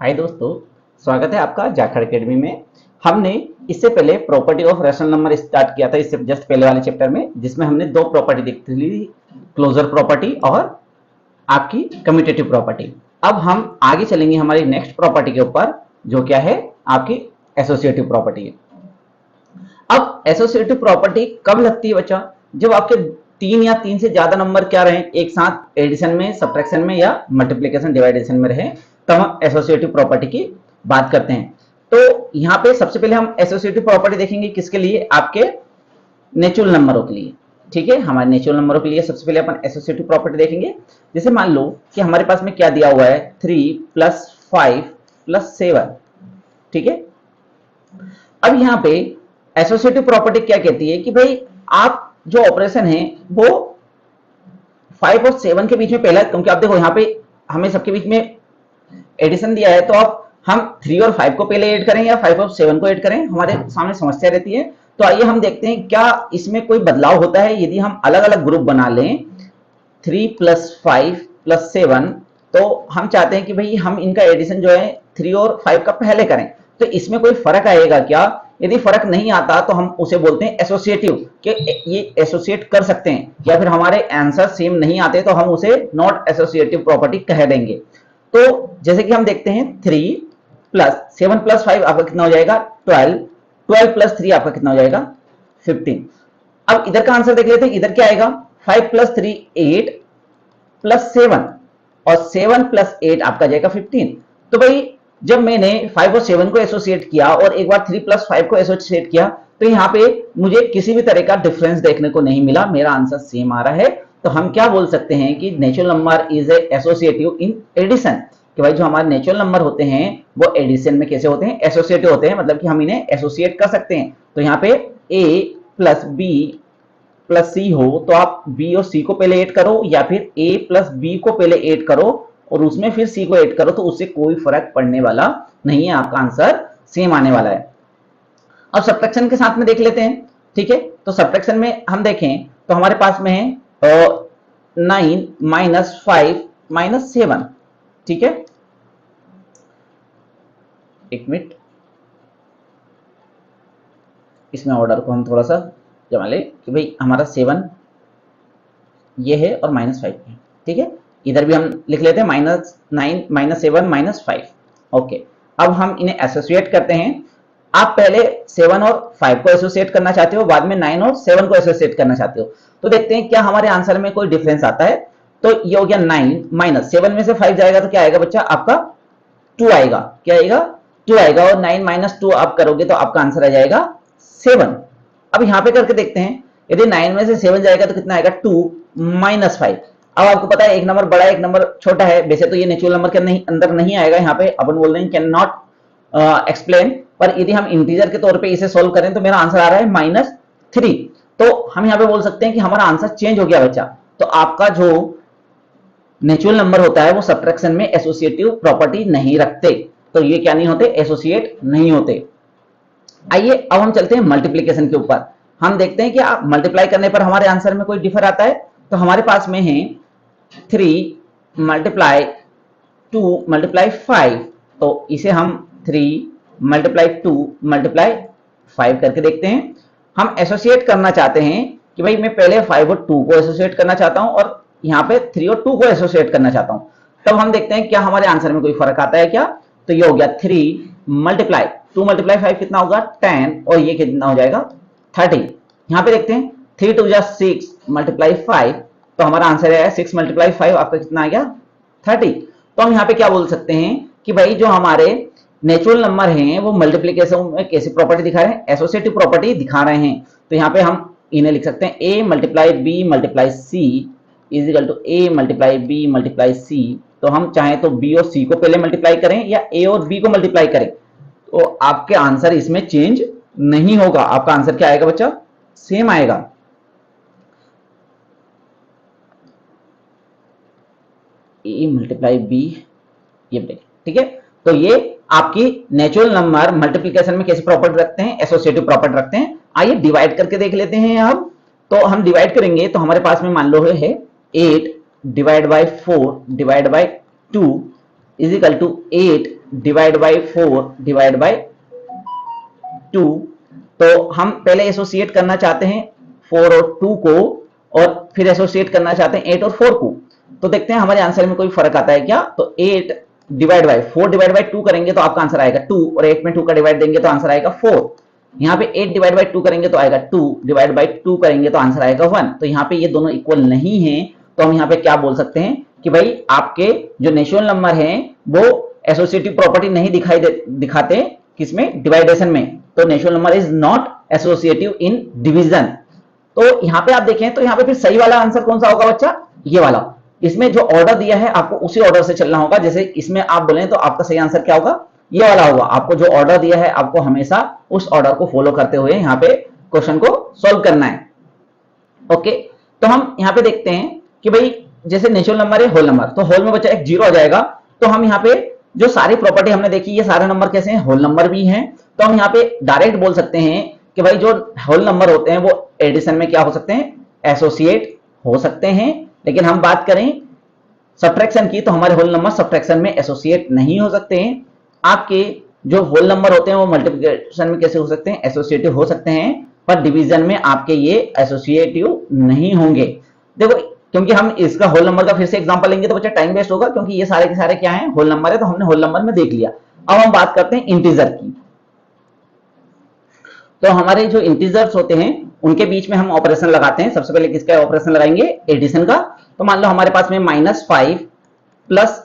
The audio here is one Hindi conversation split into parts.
हाय दोस्तों, स्वागत है आपका जाखड़ एकेडमी में। हमने इससे पहले property of rational number start किया था, इससे जस्ट पहले वाले चैप्टर में, जिसमें हमने दो प्रॉपर्टी देखी ली, क्लोजर प्रॉपर्टी और आपकी कम्यूटेटिव प्रॉपर्टी। अब हम आगे चलेंगे हमारी नेक्स्ट प्रॉपर्टी के ऊपर, जो क्या है आपकी एसोसिएटिव प्रॉपर्टी। अब एसोसिएटिव प्रॉपर्टी कब लगती है बच्चा? जब आपके तीन या तीन से ज्यादा नंबर क्या रहे एक साथ एडिशन में, सब्ट्रैक्शन में या मल्टीप्लिकेशन डिवाइडेशन में रहे, तब हम एसोसिएटिव प्रॉपर्टी की बात करते हैं। तो यहाँ पे सबसे पहले हम एसोसिएटिव प्रॉपर्टी देखेंगे किसके लिए? आपके नेचुरल नंबरों के लिए। ठीक है, हमारे नेचुरल नंबरों के लिए सबसे पहले अपन एसोसिएटिव प्रॉपर्टी देखेंगे। जैसे मान लो कि हमारे पास में क्या दिया हुआ है, 3 + 5 + 7। ठीक है, अब यहाँ पे एसोसिएटिव प्रॉपर्टी क्या कहती है कि भाई आप जो ऑपरेशन है वो 5 और 7 के बीच में पहला, क्योंकि आप देखो यहाँ पे हमें सबके बीच में एडिशन दिया है, तो आप हम 3 और 5 को पहले ऐड करें या 5 और 7 को ऐड करें, हमारे सामने समस्या रहती है। तो आइए हम देखते हैं क्या इसमें कोई बदलाव होता है यदि हम अलग अलग ग्रुप बना लें, 3 + 5 + 7। तो हम चाहते हैं कि भाई हम इनका एडिशन जो है 3 और 5 का पहले करें, तो इसमें कोई फर्क आएगा क्या? यदि फर्क नहीं आता तो हम उसे बोलते हैं एसोसिएटिव, कि ये एसोसिएट कर सकते हैं, या फिर हमारे आंसर सेम नहीं आते तो हम उसे नॉट एसोसिएटिव प्रॉपर्टी कह देंगे। तो जैसे कि हम देखते हैं 3 + 7 + 5 आपका कितना हो जाएगा? 12। 12 + 3 आपका कितना हो जाएगा? 15। अब इधर का आंसर देख लेते हैं, इधर क्या आएगा? 5 + 3 8 + 7, और 7 + 8 आपका जाएगा 15। तो भाई जब मैंने 5 और 7 को एसोसिएट किया और एक बार 3 + 5 को एसोसिएट किया, तो यहाँ पे मुझे किसी भी तरह का डिफरेंस देखने को नहीं मिला, मेरा आंसर सेम आ रहा है। तो हम क्या बोल सकते हैं कि natural number is associative in addition, कि भाई जो हमारे नेचुरल नंबर होते हैं वो एडिशन में कैसे होते हैं? एसोसिएटिव होते हैं, मतलब कि हम इन्हें एसोसिएट कर सकते हैं। तो यहाँ पे a + b + c हो तो आप b और c को पहले ऐड करो, या फिर a + b को पहले ऐड करो और उसमें फिर c को ऐड करो, तो उससे कोई फर्क पड़ने वाला नहीं है, आपका आंसर सेम आने वाला है। अब सब्ट्रैक्शन के साथ में देख लेते हैं। ठीक है, तो सब्ट्रैक्शन में हम देखें तो हमारे पास में है 9 - 5 - 7। ठीक है, एक मिनट, इसमें ऑर्डर को हम थोड़ा सा जमा ले कि भाई हमारा 7 ये है और -5 है। ठीक है, इधर भी हम लिख लेते हैं -9 - 7 - 5। ओके, अब हम इन्हें एसोसिएट करते हैं। आप पहले 7 और 5 को एसोसिएट करना चाहते हो, बाद में 9 और 7 को एसोसिएट करना चाहते हो। तो देखते हैं क्या हमारे आंसर में कोई डिफरेंस आता है। तो ये हो गया 9 - 7 में से 5 जाएगा तो क्या आएगा बच्चा? आपका 2 आएगा। क्या आएगा? 2 आएगा, और 9 - 2 आप करोगे तो आपका आंसर आ जाएगा 7। अब यहां पे करके देखते हैं, यदि 9 में से 7 जाएगा तो कितना आएगा? 2 - 5। अब आपको पता है एक नंबर बड़ा है एक नंबर छोटा है, वैसे तो ये नेचुरल नंबर के अंदर नहीं आएगा, यहाँ पे अपन बोल रहे हैं कैन नॉट एक्सप्लेन, पर यदि हम इंटीजर के तौर पे इसे सोल्व करें तो मेरा आंसर आ रहा है -3। तो हम यहाँ पे बोल सकते हैं कि हमारा आंसर चेंज हो गया बच्चा। तो आपका जो नेचुरल नंबर होता है वो सब्ट्रैक्शन में एसोसिएटिव प्रॉपर्टी नहीं रखते, तो ये क्या नहीं होते? एसोसिएट नहीं होते। आइए अब हम चलते हैं मल्टीप्लिकेशन के ऊपर। हम देखते हैं कि आप मल्टीप्लाई करने पर हमारे आंसर में कोई डिफर आता है। तो हमारे पास में है 3 × 2 × 5, तो इसे हम 3 × 2 × 5 करके देखते हैं। हम एसोसिएट करना चाहते हैं कि भाई मैं पहले 5 और 2 को एसोसिएट करना चाहता हूं और यहाँ पे 3 और 2 को एसोसिएट करना चाहता हूं। तब हम देखते हैं क्या हमारे आंसर में कोई फर्क आता है क्या? तो ये हो गया 3 × 2 × 5 कितना होगा? 10, और ये कितना हो जाएगा? 30। यहाँ पे देखते हैं 3 × 2 = 6 × 5, तो हमारा आंसर है 6 × 5 आपका कितना आ गया? 30। तो हम यहाँ पे क्या बोल सकते हैं कि भाई जो हमारे नेचुरल नंबर हैं वो मल्टीप्लिकेशन में कैसी प्रॉपर्टी दिखा रहे हैं? एसोसिएटिव प्रॉपर्टी दिखा रहे हैं। तो यहाँ पे हम इन्हें लिख सकते हैं a × b × c = a × b × c। तो हम चाहें तो b और c को पहले मल्टीप्लाई करें या a और b को मल्टीप्लाई करें, तो आपके आंसर इसमें चेंज नहीं होगा। आपका आंसर क्या आएगा बच्चा? सेम आएगा। a × b, ये ठीक है। तो ये आपकी नेचुरल नंबर मल्टीप्लिकेशन में कैसी प्रॉपर्टी रखते हैं? एसोसिएटिव प्रॉपर्टी रखते हैं। आइए डिवाइड करके देख लेते हैं। अब तो हम डिवाइड करेंगे तो हमारे पास में मान लो है 8 / 4 / 2 = 8 डिवाइड बाई 4 डिवाइड बाई 2, तो हम पहले एसोसिएट करना चाहते हैं 4 और 2 को, और फिर एसोसिएट करना चाहते हैं 8 और 4 को। तो देखते हैं हमारे आंसर में कोई फर्क आता है क्या। तो 8 डिवाइड बाई 4 डिवाइड बाई 2 करेंगे तो आपका आंसर आएगा 2, और 8 में 2 का डिवाइड देंगे तो आंसर आएगा 4। यहाँ पे 8 डिवाइड बाई 2 करेंगे तो आएगा 2, डिवाइड बाई 2 करेंगे तो आंसर आएगा 1। तो यहाँ पे ये दोनों इक्वल नहीं है, तो हम यहाँ पे क्या बोल सकते हैं कि भाई आपके जो नेचुरल नंबर हैं वो एसोसिएटिव प्रॉपर्टी नहीं दिखाते किसमें, डिवाइडेशन में। तो natural number is not associative in division. तो यहाँ पे आप देखें तो यहाँ पे फिर सही वाला आंसर कौन सा होगा बच्चा, ये वाला। इसमें जो ऑर्डर दिया है आपको उसी ऑर्डर से चलना होगा। जैसे इसमें आप बोले तो आपका सही आंसर क्या होगा, ये वाला होगा। आपको जो ऑर्डर दिया है आपको हमेशा उस ऑर्डर को फॉलो करते हुए यहाँ पे क्वेश्चन को सॉल्व करना है। ओके, तो हम यहाँ पे देखते हैं कि भाई जैसे नेचुरल नंबर है होल नंबर, तो होल में बच्चा एक जीरो आ जाएगा। तो हम यहाँ पे जो सारी प्रॉपर्टी हमने देखी, ये सारे नंबर कैसे हैं, होल नंबर भी हैं। तो हम यहाँ पे डायरेक्ट बोल सकते हैं कि भाई जो होल नंबर होते हैं वो एडिशन में क्या हो सकते हैं, एसोसिएट हो सकते हैं। लेकिन हम बात करें सब्ट्रैक्शन की, तो हमारे होल नंबर सब्ट्रैक्शन में एसोसिएट नहीं हो सकते हैं। आपके जो होल नंबर होते हैं वो मल्टीप्लिकेशन में कैसे हो सकते हैं, एसोसिएटिव हो सकते हैं, पर डिवीजन में आपके ये एसोसिएटिव नहीं होंगे। देखो, क्योंकि हम इसका होल नंबर का फिर से एग्जांपल लेंगे तो बच्चा टाइम वेस्ट होगा, क्योंकि ये सारे के सारे क्या हैं, होल नंबर है, तो हमने होल नंबर में देख लिया। अब हम बात करते हैं इंटीजर की। तो हमारे जो इंटीजर्स होते हैं उनके बीच में हम ऑपरेशन लगाते हैं। सबसे पहले किसका ऑपरेशन लगाएंगे, एडिशन का। तो मान लो हमारे पास में -5 प्लस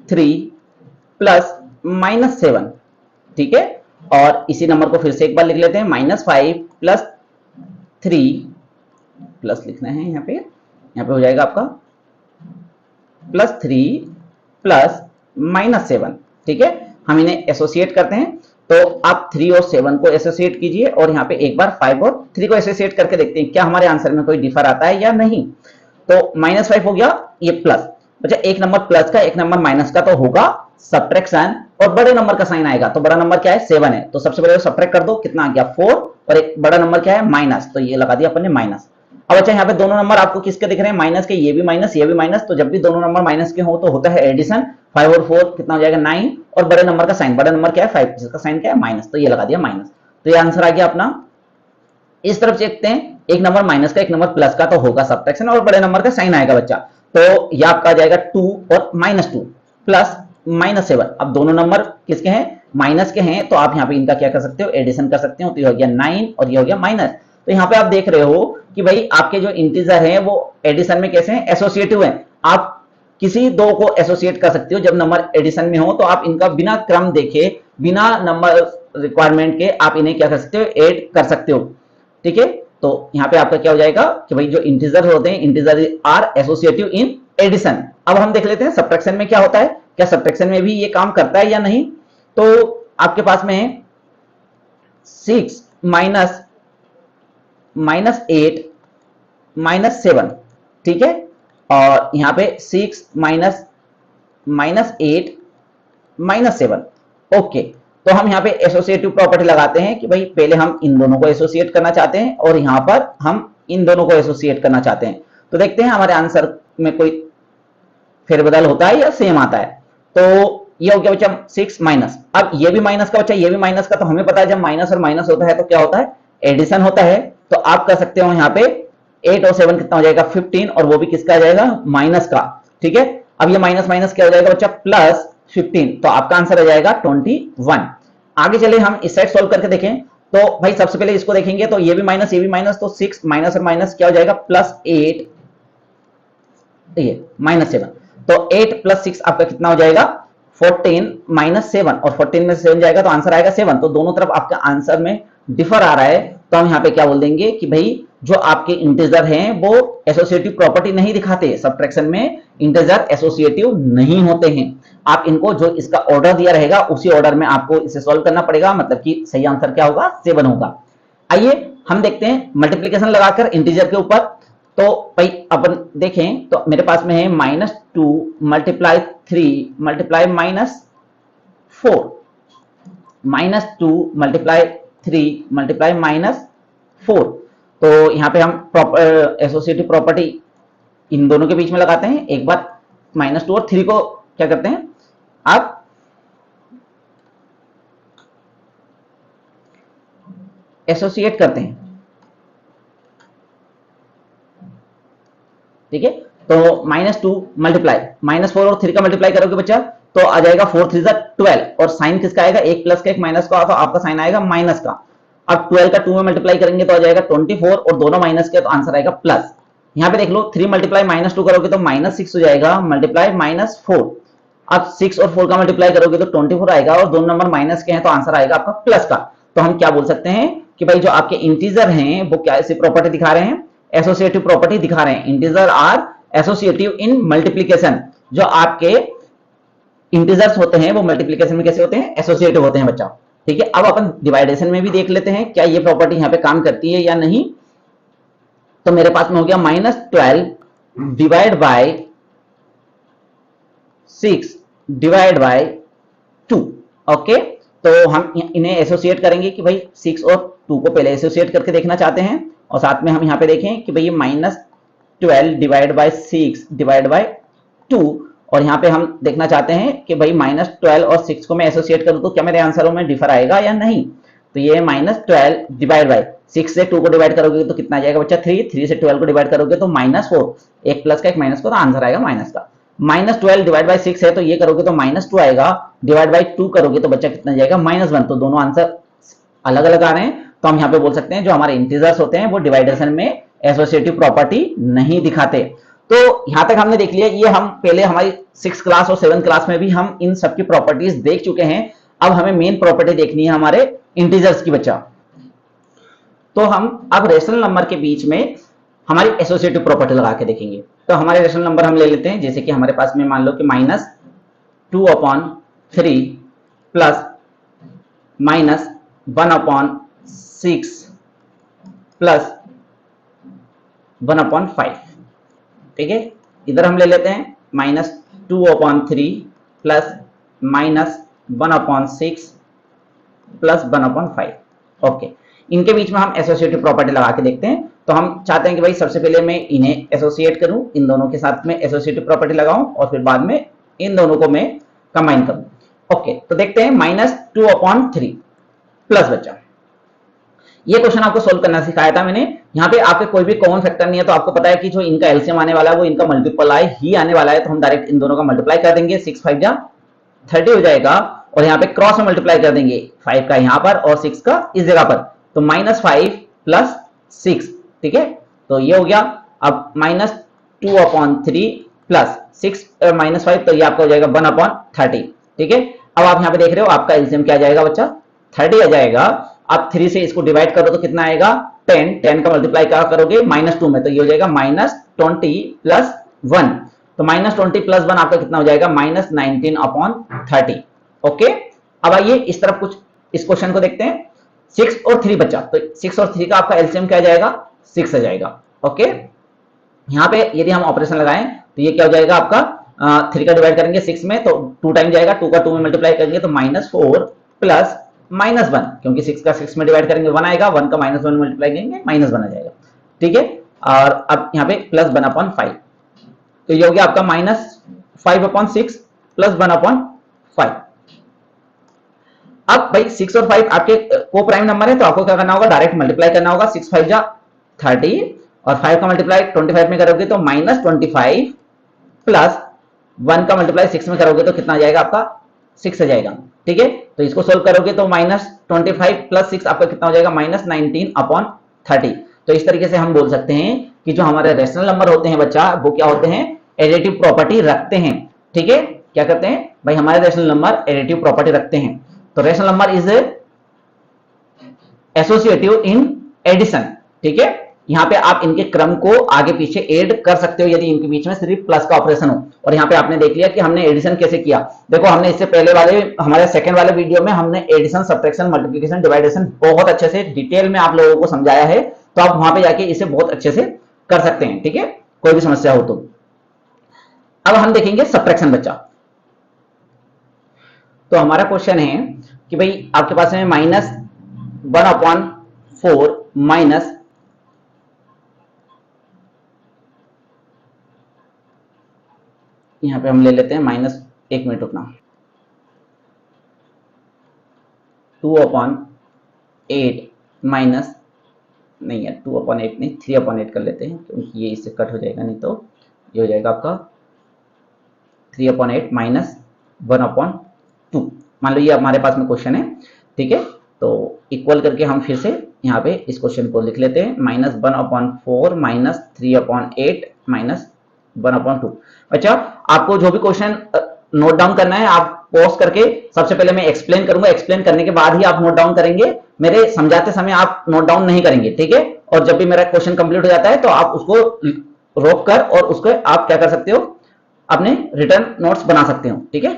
3 प्लस -7, ठीक है। और इसी नंबर को फिर से एक बार लिख लेते हैं, -5 प्लस 3 प्लस लिखना है यहाँ पे हो जाएगा आपका +3 प्लस -7, ठीक है। हम इन्हें एसोसिएट करते हैं। तो आप 3 और 7 को एसोसिएट कीजिए, और यहाँ पे एक बार 5 और 3 को एसोसिएट करके देखते हैं क्या हमारे आंसर में कोई डिफर आता है या नहीं। तो -5 हो गया, ये प्लस। अच्छा, एक नंबर प्लस का एक नंबर माइनस का तो होगा सब्ट्रैक्शन, और बड़े नंबर का साइन आएगा। तो बड़ा नंबर क्या है, 7 है। तो सबसे पहले सब्ट्रैक्ट कर दो, कितना आ गया 4, और एक बड़ा नंबर क्या है, माइनस, तो ये लगा दिया अपन ने माइनस। अब अच्छा, यहाँ पे दोनों नंबर आपको किसके दिख रहे हैं, माइनस के। ये भी माइनस, ये भी माइनस। तो जब भी दोनों नंबर माइनस के हो तो होता है एडिशन। 5 और 4 कितना हो जाएगा, 9, और बड़े नंबर का साइन, बड़ा नंबर क्या है 5, जिसका साइन क्या है माइनस, तो ये लगा दिया माइनस। तो ये आंसर आ गया अपना। इस तरफ देखते हैं, एक नंबर माइनस का एक नंबर प्लस का तो होगा सब्ट्रैक्शन, और बड़े नंबर का साइन आएगा बच्चा। तो ये आपका आ जाएगा 2 और -2 प्लस -7। अब दोनों नंबर किसके हैं, माइनस के हैं, तो आप यहाँ पे इनका क्या कर सकते हो, एडिशन कर सकते हो। तो ये हो गया 9 और ये हो गया माइनस। तो यहाँ पे आप देख रहे हो कि भाई आपके जो इंटीजर हैं वो एडिशन में कैसे हैं, एसोसिएटिव हैं। आप किसी दो को एसोसिएट कर सकते हो जब नंबर एडिशन में हो, तो आप इनका बिना क्रम देखे, बिना नंबर रिक्वायरमेंट के आप इन्हें क्या कर सकते हो, ऐड कर सकते हो, ठीक है। तो यहाँ पे आपका क्या हो जाएगा कि भाई जो इंटीजर होते हैं, integer are associative in addition. अब हम देख लेते हैं सब्ट्रैक्शन में क्या होता है, क्या सब्ट्रैक्शन में भी ये काम करता है या नहीं। तो आपके पास में है 6 माइनस -8 -7, ठीक है। और यहाँ पे 6 माइनस -8 -7, ओके। तो हम यहाँ पे एसोसिएटिव प्रॉपर्टी लगाते हैं कि भाई पहले हम इन दोनों को एसोसिएट करना चाहते हैं, और यहाँ पर हम इन दोनों को एसोसिएट करना चाहते हैं। तो देखते हैं हमारे आंसर में कोई फेरबदल होता है या सेम आता है। तो ये हो गया बच्चा 6 माइनस, अब ये भी माइनस का बच्चा, ये भी माइनस का। तो हमें पता है जब माइनस और माइनस होता है तो क्या होता है, एडिशन होता है। तो आप कर सकते हो यहाँ पे 8 और 7 कितना हो जाएगा 15, और वो भी किसका आ जाएगा, माइनस का, ठीक है। अब ये माइनस माइनस क्या हो जाएगा बच्चा, +15। तो आपका आंसर आ जाएगा 21। आगे चले हम इस साइड सोल्व करके देखें। तो भाई सबसे पहले इसको देखेंगे, तो ये भी माइनस ये भी माइनस, तो 6 माइनस और माइनस क्या हो जाएगा, +8, ये -7। तो 8 + 6 आपका कितना हो जाएगा 14 -7, और 14 में 7 जाएगा तो आंसर आएगा 7। तो दोनों तरफ आपका आंसर में डिफर आ रहा है। तो हम यहाँ पे क्या बोल देंगे कि भाई जो आपके इंटीजर हैं वो एसोसिएटिव प्रॉपर्टी नहीं दिखाते। सब्ट्रैक्शन में इंटीजर एसोसिएटिव नहीं होते हैं। आप इनको जो इसका ऑर्डर दिया रहेगा उसी ऑर्डर में आपको इसे सॉल्व करना पड़ेगा, मतलब कि सही आंसर क्या होगा, 7 होगा। आइए हम देखते हैं मल्टीप्लीकेशन लगाकर इंटीजर के ऊपर। तो भाई अपन देखें तो मेरे पास में है -2 × 3 × -4, -2 × 3 × -4। तो यहाँ पे हम एसोसिएटिव प्रॉपर्टी इन दोनों के बीच में लगाते हैं। एक बार -2 और 3 को क्या करते हैं, आप एसोसिएट करते हैं, ठीक है। तो -2 मल्टीप्लाई -4 और 3 का मल्टीप्लाई करोगे बच्चा तो आ जाएगा 4 3 12 और साइन किसका आएगा, एक प्लस का एक माइनस का, तो आपका साइन आएगा माइनस का। अब 12 का 2 में मल्टीप्लाई करेंगे तो आ जाएगा 24 और दोनों माइनस के तो आंसर आएगा प्लस। यहाँ पे देख लो 3 मल्टीप्लाई -2 करोगे तो -6 हो जाएगा मल्टीप्लाई -4। अब 6 और 4 का मल्टीप्लाई करोगे तो 24 आएगा और दोनों नंबर माइनस के हैं तो आंसर आएगा आपका प्लस का। तो हम क्या बोल सकते हैं कि भाई जो आपके इंटीजर हैं वो क्या ऐसी प्रॉपर्टी दिखा रहे हैं, एसोसिएटिव प्रॉपर्टी दिखा रहे हैं। Integer are associative in multiplication. जो आपके इंटीजर्स होते हैं वो मल्टीप्लीकेशन में कैसे होते हैं, एसोसिएटिव होते हैं बच्चा, ठीक है। अब अपन डिवाइडेशन में भी देख लेते हैं क्या ये प्रॉपर्टी यहाँ पे काम करती है या नहीं। तो मेरे पास में हो गया -12 divide by 6 divide by 2। Okay, तो हम इन्हें एसोसिएट करेंगे कि भाई 6 और 2 को पहले एसोसिएट करके देखना चाहते हैं और साथ में हम यहाँ पे देखें कि भाई ये -12 डिवाइड बाय 6 डिवाइड बाय 2 और यहाँ पे हम देखना चाहते हैं कि भाई -12 और 6 को मैं एसोसिएट करूं तो क्या मेरे आंसरों में डिफर आएगा या नहीं। तो ये -12 डिवाइड बाय 6 से 2 को डिवाइड करोगे तो कितना आ जाएगा बच्चा 3 से 12 को डिवाइड करोगे तो -4, एक प्लस का एक माइनस का, तो आंसर आएगा माइनस का। -12 डिवाइड बाय 6 है तो ये करोगे तो -2 आएगा, डिवाइड बाय 2 करोगे तो बच्चा कितना जाएगा -1। तो दोनों आंसर अलग अलग आ रहे हैं। तो हम यहाँ पे बोल सकते हैं जो हमारे इंटीजर्स होते हैं वो डिवाइडेशन में एसोसिएटिव प्रॉपर्टी नहीं दिखाते। तो यहां तक हमने देख लिया, ये हम पहले हमारी 6th क्लास और 7th क्लास में भी हम इन सबकी प्रॉपर्टीज देख चुके हैं। अब हमें मेन प्रॉपर्टी देखनी है हमारे इंटीजर्स की बच्चा। तो हम अब रेशनल नंबर के बीच में हमारी एसोसिएटिव प्रॉपर्टी लगा के देखेंगे। तो हमारे रेशनल नंबर हम ले लेते हैं, जैसे कि हमारे पास में मान लो कि -2/3 प्लस -1/6 प्लस 1/5, ठीक है। इधर हम ले लेते हैं -2/3 प्लस -1/6 प्लस 1/5। ओके, इनके बीच में हम एसोसिएटिव प्रॉपर्टी लगा के देखते हैं। तो हम चाहते हैं कि भाई सबसे पहले मैं इन्हें एसोसिएट करूं, इन दोनों के साथ में एसोसिएटिव प्रॉपर्टी लगाऊं और फिर बाद में इन दोनों को मैं कंबाइन करूं। ओके, तो देखते हैं -2/3 प्लस बच्चा। ये क्वेश्चन आपको सोल्व करना सिखाया था मैंने। यहाँ पे आपके कोई भी कॉमन फैक्टर नहीं है तो आपको पता है कि जो इनका एलसीएम आने वाला है वो इनका मल्टीप्लाई ही आने वाला है, तो हम डायरेक्ट इन दोनों का मल्टीप्लाई कर देंगे। 6 5 जा 30 हो जाएगा और यहाँ पे क्रॉस में मल्टीप्लाई कर देंगे 5 का यहाँ पर और 6 का इस जगह पर, तो -5 प्लस 6, ठीक है। तो ये हो गया। अब -2/3 प्लस 6 -5, तो ये आपका हो जाएगा 1/30, ठीक है। अब आप यहाँ पे देख रहे हो आपका एलसीएम क्या आ जाएगा बच्चा, 30 आ जाएगा। आप 3 से इसको डिवाइड करो तो कितना आएगा 10 का मल्टीप्लाई क्या करोगे -2 में, तो ये हो जाएगा -20 प्लस 1, तो -20 प्लस 1 आपका कितना हो जाएगा -19/30। ओके, अब आइए इस तरफ कुछ इस क्वेश्चन को देखते हैं। 6 और 3 बच्चा, तो 6 और 3 का आपका एलसीएम क्या आ जाएगा 6 आ जाएगा। ओके, यहाँ पे यदि हम ऑपरेशन लगाएं तो ये क्या हो जाएगा आपका 3 का डिवाइड करेंगे 6 में तो 2 टाइम जाएगा, 2 का 2 में मल्टीप्लाई करेंगे तो -4 प्लस -1, क्योंकि 6 का 6 में डिवाइड करेंगे 1 आएगा, 1 का -1 में मल्टीप्लाई करेंगे -1 आ जाएगा, ठीक है। और अब यहाँ पे प्लस 1/5, तो ये हो गया आपका -5/6 प्लस 1/5। अब भाई 6 और 5 आपके को प्राइम नंबर है तो आपको क्या करना होगा, डायरेक्ट मल्टीप्लाई करना होगा। 6 5 जा 30 और 5 का मल्टीप्लाई 25 में करोगे तो -25 प्लस 1 का मल्टीप्लाई 6 में करोगे तो कितना आ जाएगा आपका 6 आ जाएगा, ठीक है। तो इसको सोल्व करोगे तो -25 प्लस 6 आपका कितना हो जाएगा -19/30। तो इस तरीके से हम बोल सकते हैं कि जो हमारे रेशनल नंबर होते हैं बच्चा वो क्या होते हैं, एडिटिव प्रॉपर्टी रखते हैं, ठीक है। क्या करते हैं भाई, हमारे रेशनल नंबर एडिटिव प्रॉपर्टी रखते हैं। तो rational number is associative in addition, ठीक है। यहाँ पे आप इनके क्रम को आगे पीछे ऐड कर सकते हो यदि इनके बीच में सिर्फ प्लस का ऑपरेशन हो। और यहाँ पे आपने देख लिया कि हमने एडिशन कैसे किया। देखो हमने इससे पहले वाले हमारे सेकंड वाले वीडियो में हमने एडिशन, सब्ट्रैक्शन, मल्टीप्लिकेशन, डिवाइडेशन बहुत अच्छे से डिटेल में आप लोगों को समझाया है, तो आप वहां पे जाके इसे बहुत अच्छे से कर सकते हैं, ठीक है, कोई भी समस्या हो तो। अब हम देखेंगे सब्ट्रैक्शन बच्चा। तो हमारा क्वेश्चन है कि भाई आपके पास में -1/4 माइनस यहां पे हम ले लेते हैं -1 मिनट रुकना 2/8 माइनस नहीं है 2/8 नहीं 3/8 कर लेते हैं, क्योंकि ये इससे कट हो जाएगा, नहीं तो ये हो जाएगा आपका 3/8 माइनस 1/2। मान लो ये हमारे पास में क्वेश्चन है, ठीक है। तो इक्वल करके हम फिर से यहाँ पे इस क्वेश्चन को लिख लेते हैं, -1/4 माइनस 3/8 माइनस 1/2। अच्छा, आपको जो भी क्वेश्चन नोट डाउन करना है आप पॉज करके, सबसे पहले मैं एक्सप्लेन करूंगा, एक्सप्लेन करने के बाद ही आप नोट डाउन करेंगे, मेरे समझाते समय आप नोट डाउन नहीं करेंगे, ठीक है। और जब भी मेरा क्वेश्चन कंप्लीट हो जाता है तो आप उसको रोक कर और उसको आप क्या कर सकते हो, अपने रिटर्न नोट्स बना सकते हो, ठीक है।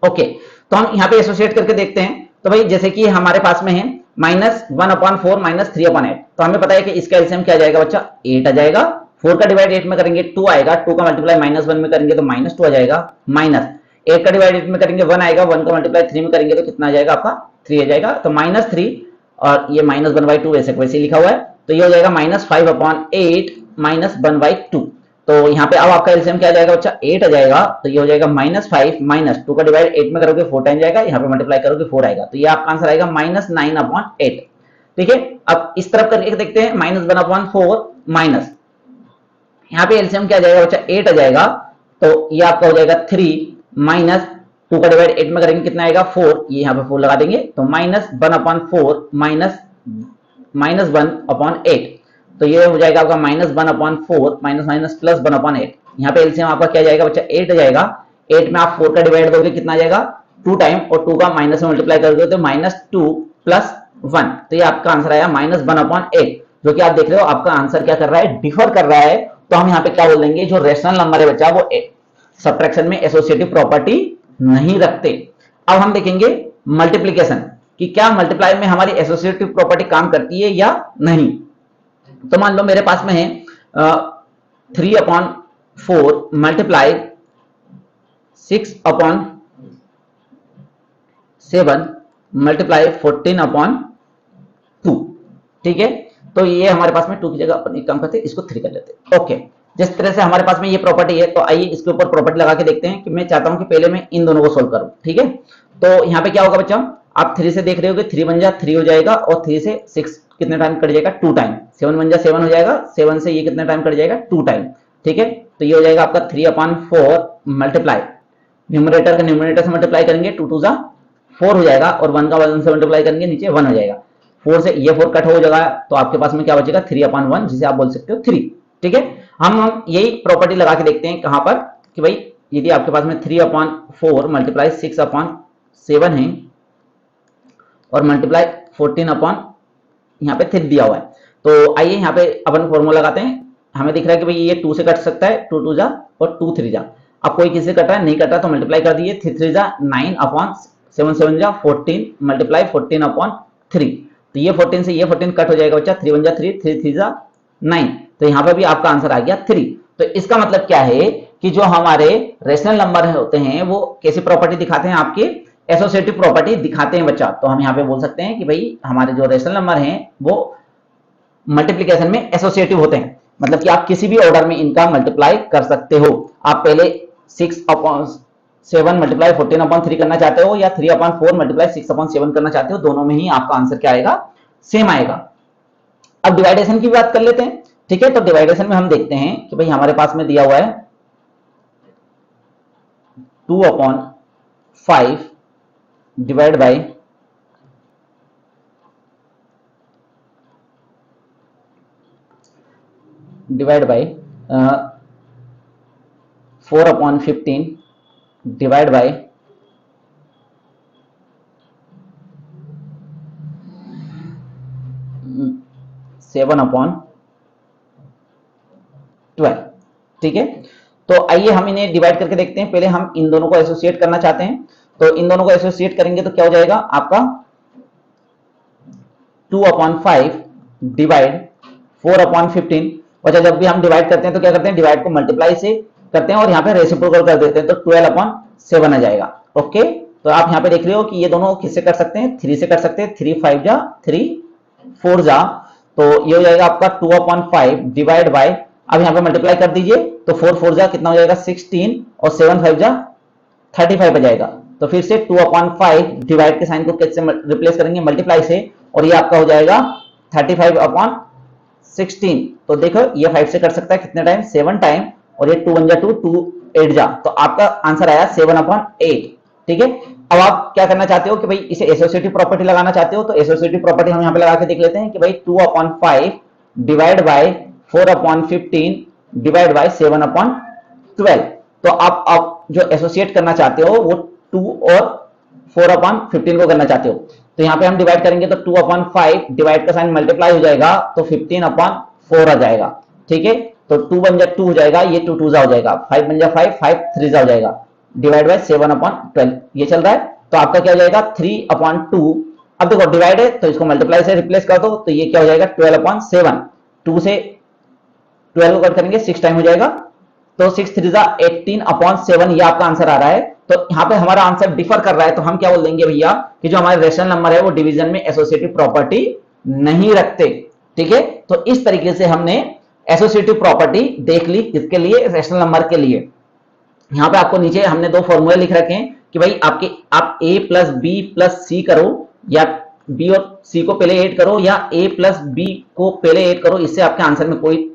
ओके, तो हम यहाँ पे एसोसिएट करके देखते हैं। तो भाई जैसे कि हमारे पास में है -1/4 माइनस 3/8, तो हमें पता है कि इसका एलसीएम क्या आ जाएगा बच्चा, 8 आ जाएगा। 4 का डिवाइड 8 में करेंगे 2 आएगा, 2 का मल्टीप्लाई -1 में करेंगे तो -2 आ जाएगा, माइनस 8 का डिवाइड 8 में करेंगे 1 आएगा, 1 का मल्टीप्लाई 3 में करेंगे तो कितना आ जाएगा आपका 3 आ जाएगा, तो -3 और ये -1/2 वैसे वैसे लिखा हुआ है, तो ये हो जाएगा -5/8 माइनस 1/2। तो यहाँ पे अब आपका एलसीएम क्या आ जाएगा बच्चा, 8 आ जाएगा, तो ये हो जाएगा -5 माइनस 2 का डिवाइड 8 में करोगे 4 टाइम जाएगा, यहाँ पे मल्टीप्लाई करोगे 4 आएगा, तो ये आपका आंसर आएगा -9/8, ठीक है। अब इस तरफ करके देखते हैं, -1/4 माइनस, यहाँ पे एलसीएम क्या आ जाएगा बच्चा, 8 आ जाएगा, तो ये आपका हो जाएगा 3 माइनस 2 का डिवाइड 8 में करेंगे कितना आएगा 4, ये यहाँ पे 4 लगा देंगे, तो -1/4 माइनस -1/8, तो ये हो जाएगा आपका -1/4 माइनस माइनस प्लस 1/8। यहाँ पे एलसीएम आपका क्या जाएगा बच्चा, 8 जाएगा, 8 में आप 4 का डिवाइड दोगे कितना आ जाएगा 2 टाइम, और 2 का माइनस में मल्टीप्लाई कर दोगे तो -2 प्लस 1, तो ये आपका आंसर आया -1/8, जो कि आप देख रहे हो आपका आंसर क्या कर रहा है, डिफर कर रहा है। तो हम यहाँ पे क्या बोल देंगे, जो रेशनल नंबर है बच्चा वो सब्ट्रैक्शन में एसोसिएटिव प्रॉपर्टी नहीं रखते। अब हम देखेंगे मल्टीप्लीकेशन कि क्या मल्टीप्लाई में हमारी एसोसिएटिव प्रॉपर्टी काम करती है या नहीं। तो मान लो मेरे पास में है 3/4 मल्टीप्लाई 6/7 मल्टीप्लाई 14/2, ठीक है। तो ये हमारे पास में 2 की जगह अपन एक काम करते हैं, इसको 3 कर लेते हैं। ओके, जिस तरह से हमारे पास में ये प्रॉपर्टी है, तो आइए इसके ऊपर प्रॉपर्टी लगा के देखते हैं कि मैं चाहता हूं कि पहले मैं इन दोनों को सोल्व करूं, ठीक है। तो यहाँ पे क्या होगा बच्चा, आप 3 से देख रहे हो, 3 बन जा 3 हो जाएगा, और 3 से 6 कितने टाइम कट जाएगा 2 टाइम, 7 बन जा 7 हो जाएगा, 7 से ये कितने टाइम कट जाएगा 2 टाइम, ठीक है। तो ये हो जाएगा आपका 3/4 मल्टीप्लाई, न्यूमरेटर का न्यूमरेटर से मल्टीप्लाई करेंगे 2 2 4 हो जाएगा, और 1 का 1 से मल्टीप्लाई करेंगे नीचे 1 हो जाएगा, 4 से ये 4 कट हो जाएगा, तो आपके पास में क्या बचेगा 3/1, जिसे आप बोल सकते हो 3, ठीक है। हम यही प्रॉपर्टी लगा के देखते हैं कहां पर, कि भाई यदि आपके पास में 3/4 मल्टीप्लाई 6/7 है और मल्टीप्लाई 14 यहाँ पे 3 दिया हुआ है, तो आइए यहाँ पे अपन फॉर्मूला लगाते हैं। हमें दिख रहा है कि भाई ये 2 से कट सकता है, 2 2 जा और 2 3 जा। अब कोई किसी से कट रहा है, नहीं कट रहा तो मल्टीप्लाई कर दिए, 3 3 जा 9/7 7 जा 14 मल्टीप्लाई 14/3, तो ये 14 से ये 14 कट हो जाएगा बच्चा, 3 1 जा 3 3 3 जा 9, तो यहाँ पे भी आपका आंसर आ गया 3। तो इसका मतलब क्या है कि जो हमारे रेशनल नंबर होते हैं वो कैसी प्रॉपर्टी दिखाते हैं, आपके एसोसिएटिव प्रॉपर्टी दिखाते हैं बच्चा। तो हम यहाँ पे बोल सकते हैं कि भाई हमारे जो रेशनल नंबर हैं वो मल्टीप्लिकेशन में एसोसिएटिव होते हैं, मतलब कि आप किसी भी ऑर्डर में इनका मल्टीप्लाई कर सकते हो। आप पहले 6/7 मल्टीप्लाई 14/3 करना चाहते हो, या 3/4 मल्टीप्लाई 6/7 करना चाहते हो, दोनों में ही आपका आंसर क्या आएगा, सेम आएगा। अब डिवाइडेशन की बात कर लेते हैं, ठीक है। तो डिवाइडेशन में हम देखते हैं कि भाई हमारे पास में दिया हुआ है 2/5 डिवाइड बाय 4/15 डिवाइड बाय 7/12, ठीक है। तो आइए हम इन्हें डिवाइड करके देखते हैं। पहले हम इन दोनों को एसोसिएट करना चाहते हैं, तो इन दोनों को एसोसिएट करेंगे तो क्या हो जाएगा आपका 2/5 डिवाइड 4/15। अच्छा, जब भी हम डिवाइड करते हैं तो क्या करते हैं, डिवाइड को मल्टीप्लाई से करते हैं और यहाँ पे रेसिप्रोकल कर देते हैं, तो 12/7 आ जाएगा। ओके, तो आप यहाँ पे देख रहे हो कि ये दोनों किससे कर सकते हैं, 3 से कर सकते हैं, 3 5 जा 3 4 जा, तो ये हो जाएगा आपका 2/5 डिवाइड बाय, अब यहाँ पे मल्टीप्लाई कर दीजिए, तो 4 4 जा कितना हो जाएगा 16, और 7 5 जा 35 आ जाएगा। तो फिर से 2/5 डिवाइड के साइन को किससे रिप्लेस करेंगे, मल्टीप्लाई से, और ये आपका हो जाएगा 35/16। तो देखो ये 5 से कट सकता है कितने टाइम, 7 टाइम, और ये 2 1 जा 2, 2 8 जा, तो आपका आंसर आया 7/8। ठीक है, अब आप क्या करना चाहते हो कि भाई इसे एसोसिएटिव प्रॉपर्टी लगाना चाहते हो, तो एसोसिएटिव प्रॉपर्टी हम यहाँ पे लगा के देख लेते हैं कि भाई 2/5 डिवाइड बाय 4/15 डिवाइड बाय 7/12। तो आप जो एसोसिएट करना चाहते हो वो 2 और 4/15 को करना चाहते हो, तो यहाँ पे हम डिवाइड करेंगे तो 2/5 डिवाइड का साइन मल्टीप्लाई हो जाएगा तो 15/4 आ जाएगा। ठीक है, तो 2 बन जा 2 हो जाएगा, ये 2 2 जा हो जाएगा, 5 बन जा 5, 5 3 जा हो जाएगा, डिवाइड बाय 7/12 ये चल रहा है, तो आपका क्या हो जाएगा 3/2। अब देखो डिवाइड है तो इसको मल्टीप्लाई से रिप्लेस कर दो, तो ये क्या हो जाएगा 12/7, 2 से 12 को कट करेंगे 6 टाइम हो जाएगा, तो 6 3 जा 18/7 ये आपका आंसर आ रहा है। तो यहाँ पे हमारा आंसर डिफर कर रहा है, तो हम क्या बोल देंगे भैया कि जो हमारे रेशनल नंबर है वो डिवीजन में एसोसिएटिव प्रॉपर्टी नहीं रखते। ठीक है, तो इस तरीके से हमने एसोसिएटिव प्रॉपर्टी देख ली, किसके लिए, रेशनल नंबर के लिए। यहाँ पे आपको नीचे हमने दो फॉर्मूले लिख रखे हैं कि भाई आप a प्लस बी प्लस सी करो, या b और c को पहले ऐड करो, या a प्लस बी को पहले ऐड करो, इससे आपके आंसर में कोई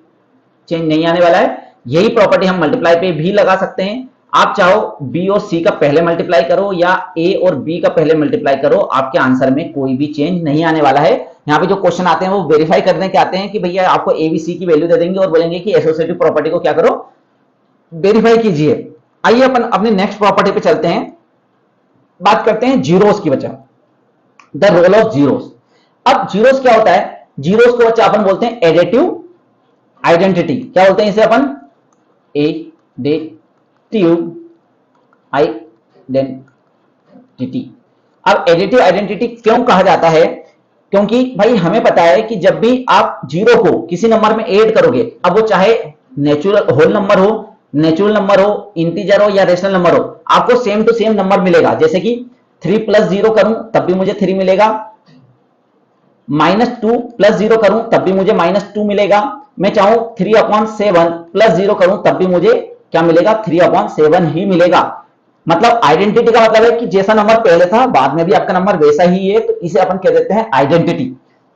चेंज नहीं आने वाला है। यही प्रॉपर्टी हम मल्टीप्लाई पे भी लगा सकते हैं। आप चाहो b और c का पहले मल्टीप्लाई करो या a और b का पहले मल्टीप्लाई करो, आपके आंसर में कोई भी चेंज नहीं आने वाला है। यहाँ पे जो क्वेश्चन आते हैं वो वेरीफाई करने के आते हैं कि भैया आपको a b c की वैल्यू दे देंगे और बोलेंगे कि एसोसिएटिव प्रॉपर्टी को क्या करो, वेरीफाई कीजिए। आइए अपन अपने नेक्स्ट प्रॉपर्टी पे चलते हैं, बात करते हैं जीरोस की बच्चा, द रोल ऑफ जीरोस। अब जीरोस क्या होता है, जीरोस को बच्चा अपन बोलते हैं एडिटिव आइडेंटिटी। क्या बोलते हैं इसे अपन, एडिटिव आइडेंटिटी। अब एडिटिव आइडेंटिटी क्यों कहा जाता है, क्योंकि भाई हमें पता है कि जब भी आप जीरो को किसी नंबर में ऐड करोगे, अब वो चाहे नेचुरल होल नंबर हो, नेचुरल नंबर हो, इंटीजर हो या रेशनल नंबर हो, आपको सेम टू सेम नंबर मिलेगा। जैसे कि 3 + 0 करूं तब भी मुझे 3 मिलेगा, -2 + 0 करूं तब भी मुझे -2 मिलेगा, मैं चाहूं 3/7 + 0 करूं तब भी मुझे क्या मिलेगा, 3/7 ही मिलेगा। मतलब आइडेंटिटी का मतलब है कि जैसा नंबर पहले था बाद में भी आपका नंबर वैसा ही है, तो इसे अपन कह देते हैं आइडेंटिटी।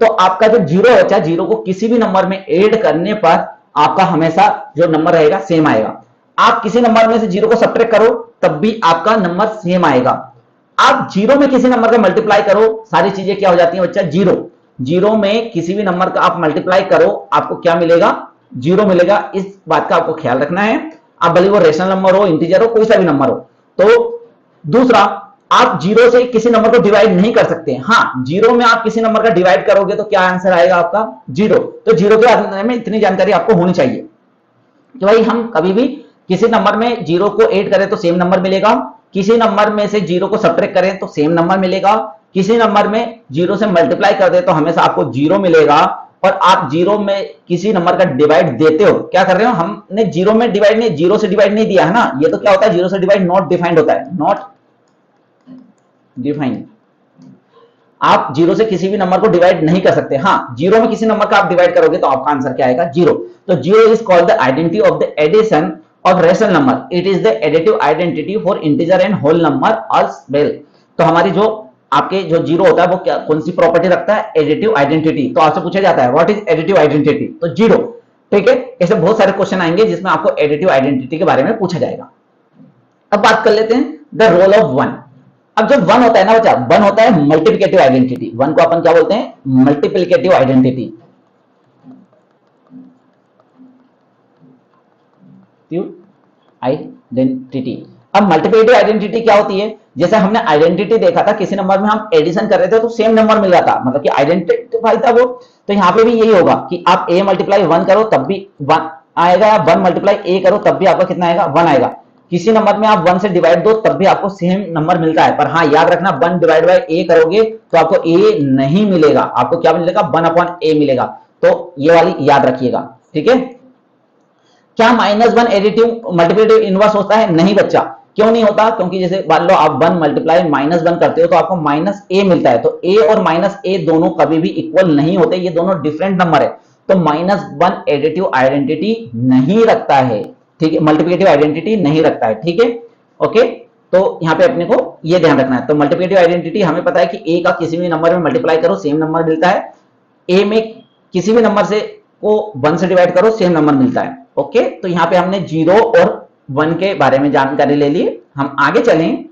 तो आपका जो जीरो है, चाहे जीरो को किसी भी नंबर में ऐड करने पर आपका हमेशा जो नंबर रहेगा सेम आएगा। आप किसी नंबर में से जीरो को सब्ट्रैक्ट करो तब भी आपका नंबर सेम आएगा। आप जीरो में किसी नंबर का मल्टीप्लाई करो, सारी चीजें क्या हो जाती हैं बच्चा, जीरो। जीरो में किसी भी नंबर का आप मल्टीप्लाई करो, आपको क्या मिलेगा, जीरो मिलेगा। इस बात का आपको ख्याल रखना है। आप भले वो रेशनल नंबर हो, इंटीजर हो, कोई सा भी नंबर हो। तो दूसरा, आप जीरो से किसी नंबर को डिवाइड नहीं कर सकते। हाँ, जीरो में आप किसी नंबर का डिवाइड करोगे तो क्या आंसर आएगा आपका, जीरो। तो जीरो के बारे में इतनी जानकारी आपको होनी चाहिए कि भाई हम कभी भी किसी नंबर में जीरो को ऐड करें तो सेम नंबर मिलेगा, किसी नंबर में से जीरो को सब्ट्रैक्ट करें तो सेम नंबर मिलेगा, किसी नंबर में जीरो से मल्टीप्लाई कर दे तो हमेशा आपको जीरो मिलेगा। और आप जीरो में किसी नंबर का डिवाइड देते हो, क्या कर रहे हो, हमने जीरो में डिवाइड नहीं, जीरो से डिवाइड नहीं दिया है ना, ये तो क्या होता है, जीरो से डिवाइड नॉट डिफाइंड होता है, नॉट डिफाइंड। आप जीरो से किसी भी नंबर को डिवाइड नहीं कर सकते। हाँ, जीरो में किसी नंबर का आप डिवाइड करोगे तो आपका आंसर क्या आएगा, जीरो। तो zero is called the identity of the addition of rational number. It is the additive identity for integer and whole number as well. तो हमारी जो आपके जो जीरो होता है वो क्या, कौन सी प्रॉपर्टी रखता है, एडिटिव आइडेंटिटी। तो आपसे पूछा जाता है व्हाट इज एडिटिव आइडेंटिटी, तो जीरो। ठीक है, ऐसे बहुत सारे क्वेश्चन आएंगे जिसमें आपको एडिटिव आइडेंटिटी के बारे में पूछा जाएगा। अब बात कर लेते हैं द रोल ऑफ वन। अब जब वन होता है ना बच्चा, वन होता है मल्टीप्लिकेटिव आइडेंटिटी। वन को अपन क्या बोलते हैं, मल्टीप्लिकेटिव आइडेंटिटी। आइडेंटिटी। अब मल्टीप्लिकेटिव आइडेंटिटी क्या होती है, जैसे हमने आइडेंटिटी देखा था, किसी नंबर में हम एडिशन कर रहे थे तो सेम नंबर मिल रहा था, मतलब कि आइडेंटिफाई था वो। तो यहाँ पे भी यही होगा कि आप a मल्टीप्लाई 1 करो तब भी 1 आएगा, या 1 मल्टीप्लाई a करो तब भी आपका कितना आएगा, 1 आएगा। किसी नंबर में आप 1 से डिवाइड दो तब भी आपको सेम नंबर मिलता है। पर हाँ, याद रखना 1 डिवाइड बाय a करोगे तो आपको a नहीं मिलेगा, आपको क्या मिलेगा, 1/a मिलेगा। तो ये वाली याद रखिएगा, ठीक है। क्या -1 एडिटिव मल्टीप्लिकेटिव इनवर्स होता है, नहीं बच्चा। क्यों नहीं होता, क्योंकि जैसे मान लो आप 1 मल्टीप्लाई -1 करते हो तो आपको -a मिलता है। तो a और -a दोनों कभी भी इक्वल नहीं होते, ये दोनों डिफरेंट नंबर है। तो -1 एडिटिव आइडेंटिटी नहीं रखता है, ठीक है, मल्टीप्लिकेटिव आइडेंटिटी नहीं रखता है, ठीक है, ओके। तो यहाँ पे अपने को ये ध्यान रखना है। तो मल्टीप्लिकेटिव आइडेंटिटी हमें पता है कि ए का किसी भी नंबर में मल्टीप्लाई करो सेम नंबर मिलता है, ए में किसी भी नंबर से को 1 से डिवाइड करो सेम नंबर मिलता है। ओके, तो यहाँ पे हमने 0 और 1 के बारे में जानकारी ले ली। हम आगे चलें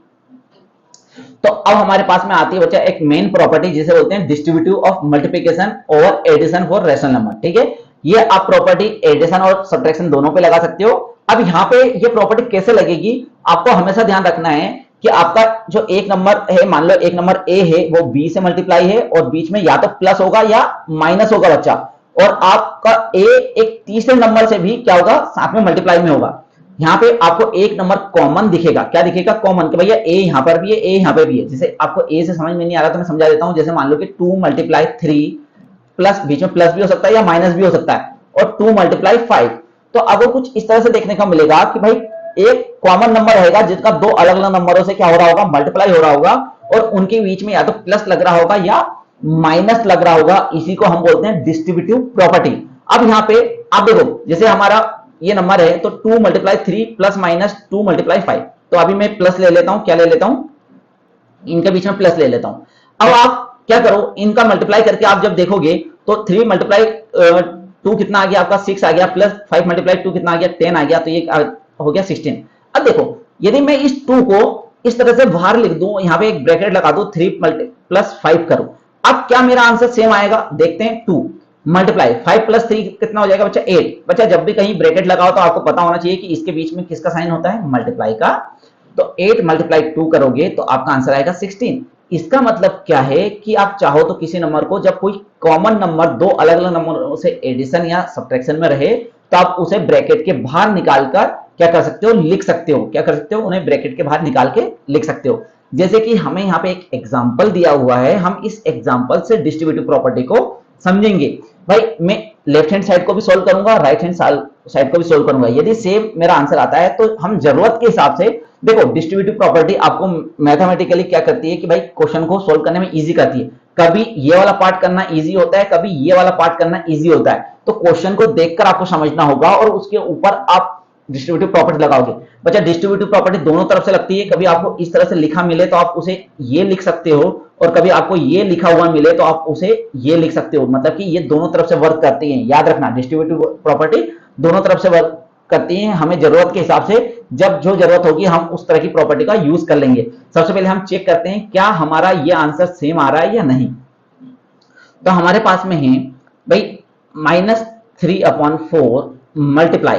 तो अब हमारे पास में आती है बच्चा एक मेन प्रॉपर्टी जिसे बोलते हैं distributive of multiplication over addition for rational number. ठीक है, ये आप प्रॉपर्टी एडिशन और सब्ट्रैक्शन दोनों पे लगा सकते हो। अब यहाँ पे ये प्रॉपर्टी कैसे लगेगी, आपको हमेशा ध्यान रखना है कि आपका जो एक नंबर है, मान लो एक नंबर ए है, वो बी से मल्टीप्लाई है और बीच में या तो प्लस होगा या माइनस होगा बच्चा, और आपका ए एक तीसरे नंबर से भी क्या होगा, साथ में मल्टीप्लाई में होगा। यहाँ पे आपको एक नंबर कॉमन दिखेगा, क्या दिखेगा, कॉमन, कि भैया ए यहाँ पर भी है, ए यहाँ पे भी है। जैसे आपको ए से समझ में नहीं आ रहा तो मैं समझा देता हूं। जैसे मान लो कि 2 मल्टीप्लाई 3 प्लस, बीच में प्लस भी हो सकता है या माइनस भी हो सकता है, और 2 मल्टीप्लाई 5। तो अब कुछ इस तरह से देखने को मिलेगा कि भाई एक कॉमन नंबर रहेगा जिसका दो अलग अलग नंबरों से क्या हो रहा होगा, मल्टीप्लाई हो रहा होगा, और उनके बीच में या तो प्लस लग रहा होगा या माइनस लग रहा होगा। इसी को हम बोलते हैं डिस्ट्रीब्यूटिव प्रॉपर्टी। अब यहाँ पे आप देखो, जैसे हमारा ये नंबर है तो 2 मल्टीप्लाई 3 प्लस माइनस 2 मल्टीप्लाई 5। तो अभी मैं प्लस ले लेता हूं, क्या ले लेता हूं, इनके बीच में प्लस ले लेता हूं। अब आप क्या करो, इनका मल्टीप्लाई करके आप जब देखोगे तो 3 मल्टीप्लाई 2 कितना आ गया आपका, 6 आ गया, प्लस 5 मल्टीप्लाई 2 कितना आ गया, 10 आ गया, तो ये हो गया 16। अब देखो, यदि मैं इस 2 को इस तरह से बाहर लिख दूं, यहां पे एक ब्रैकेट लगा दूं, 3 प्लस 5 करूं, अब क्या मेरा आंसर सेम आएगा, देखते हैं। 2 मल्टीप्लाई 5 प्लस 3 कितना हो जाएगा बच्चा, 8। बच्चा जब भी कहीं ब्रैकेट लगाओ तो आपको पता होना चाहिए कि इसके बीच में किसका साइन होता है, मल्टीप्लाई का। तो 8 मल्टीप्लाई 2 करोगे तो आपका आंसर आएगा 16। इसका मतलब क्या है कि आप चाहो तो किसी नंबर को, जब कोई कॉमन नंबर दो अलग अलग नंबरों से एडिशन या सब्ट्रैक्शन में रहे, तो आप उसे ब्रैकेट के बाहर निकालकर क्या कर सकते हो, लिख सकते हो। क्या कर सकते हो, उन्हें ब्रैकेट के बाहर निकाल के लिख सकते हो। जैसे कि हमें यहाँ पे एक एग्जाम्पल दिया हुआ है, हम इस एग्जाम्पल से डिस्ट्रीब्यूटिव प्रॉपर्टी को समझेंगे। भाई मैं लेफ्ट हैंड साइड को भी सोल्व करूंगा, राइट हैंड साइड को भी सोल्व करूंगा। यदि सेम मेरा आंसर आता है तो हम जरूरत के हिसाब से, देखो डिस्ट्रीब्यूटिव प्रॉपर्टी आपको मैथमेटिकली क्या करती है कि भाई क्वेश्चन को सोल्व करने में इजी करती है। कभी ये वाला पार्ट करना इजी होता है, कभी ये वाला पार्ट करना इजी होता है। तो क्वेश्चन को देखकर आपको समझना होगा और उसके ऊपर आप डिस्ट्रीब्यूटिव प्रॉपर्टी लगाओगे। बच्चा डिस्ट्रीब्यूटिव प्रॉपर्टी दोनों तरफ से लगती है। कभी आपको इस तरह से लिखा मिले तो आप उसे ये लिख सकते हो, और कभी आपको ये लिखा हुआ मिले तो आप उसे ये लिख सकते हो। मतलब कि ये दोनों तरफ से वर्क करती है। याद रखना, डिस्ट्रीब्यूटिव प्रॉपर्टी दोनों तरफ से वर्क करती है। हमें जरूरत के हिसाब से जब जो जरूरत होगी हम उस तरह की प्रॉपर्टी का यूज कर लेंगे। सबसे पहले हम चेक करते हैं क्या हमारा ये आंसर सेम आ रहा है या नहीं। तो हमारे पास में है भाई -3/4 मल्टीप्लाई,